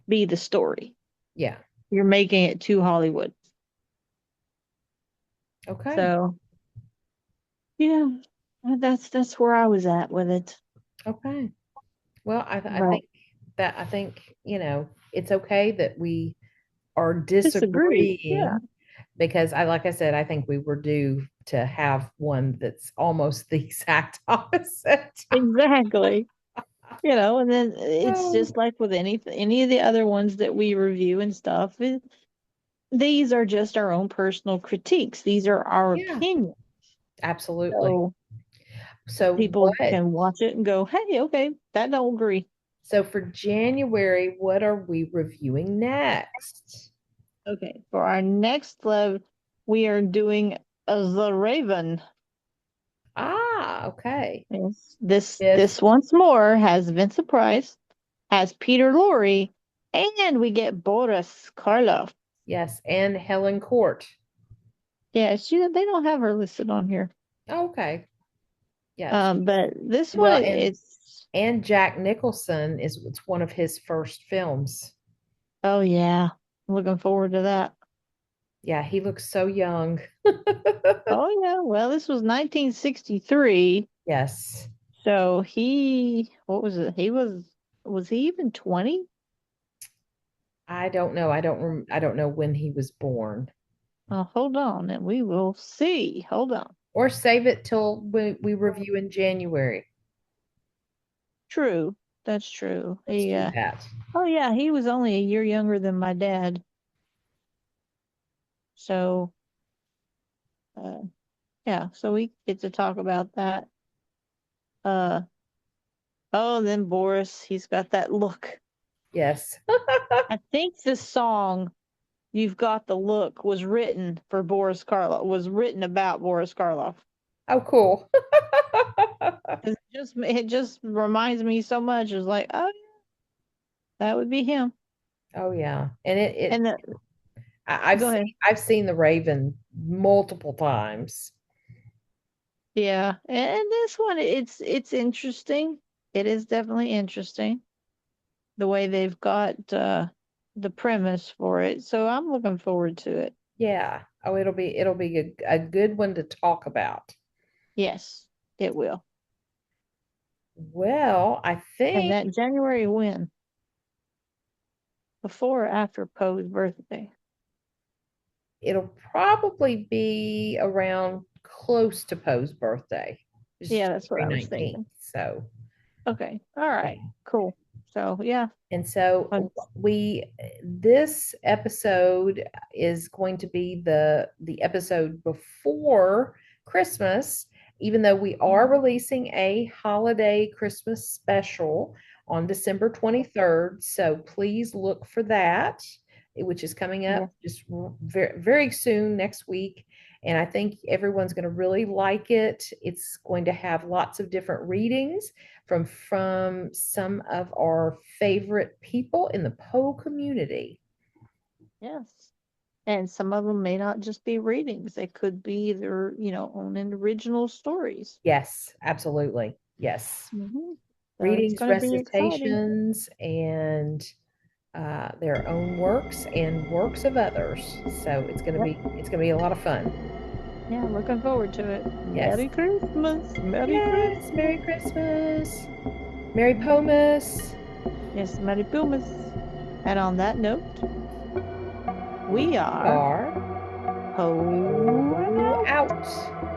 be the story. Yeah. You're making it too Hollywood. Okay. So yeah, that's where I was at with it. Okay. Well, I But think it's okay that we are disagree. Yeah. disagreeing because like I said, I think we were due to have one that's almost the exact opposite. Exactly. And then it's Oh, just like with any of the other ones that we review and stuff. These are just our own personal critiques. These are our yeah, opinions. absolutely. So So people what? can watch it and go, "Hey, okay, that don't agree." So for January, what are we reviewing next? Okay, for our next love, we are doing The Raven. Ah, okay. Yes. This Yes, once more has Vincent Price, has Peter Lorre, and we get Boris Karloff. yes, and Helen Court. Yeah, they don't have her listed on here. Okay. Yes. But this one Well, is and Jack Nicholson is it's one of his first films. oh yeah, looking forward to that. Yeah, he looks so young. Oh yeah, well this was 1963, Yes. So what was it? Was he even 20? I don't know. I don't know when he was born. Hold on, and we will see. Hold on. Or save it till we review in January. True, that's true. Let's do that. Oh yeah, he was only a year younger than my dad. So, uh, yeah, so we get to talk about that. Uh, oh, then Boris, he's got that look. Yes. I think the song "You've Got the Look" was written about Boris Karloff. Oh, cool. 'Cause it just reminds me so much. It's like, oh, that would be him. Oh yeah. And And go ahead. I've seen The Raven multiple times. Yeah, and this one, it's interesting. It is definitely interesting the way they've got the premise for it. So I'm looking forward to it. Yeah. Oh, it'll be a good one to talk about. Yes, it will. Well, I And think that January when? Before or after Poe's birthday? it'll probably be around close to Poe's birthday, which is Yeah, that's what January I was 19th. thinking. So, Okay. All right. yeah. Cool. So yeah. And so fun- this episode is going to be the episode before Christmas, even though we are releasing a holiday Christmas special on December 23rd. So please look for that, which is coming up Yeah. just very, very soon next week. And I think everyone's going to really like it. It's going to have lots of different readings from some of our favorite people in the Poe community. Yes. And some of them may not just be readings. They could be their, own and original stories. Yes, absolutely. Yes. So it's Readings, going to be exciting. recitations, and their own works and works of others. So Yep. it's gonna be a lot of fun. Yeah, looking forward to it. Yes. Merry Christmas. Merry Yes. Merry Christmas. Christmas. Merry Pomus. Yes, Merry Pumas. And on that note, we We are are Poe Poe out. out.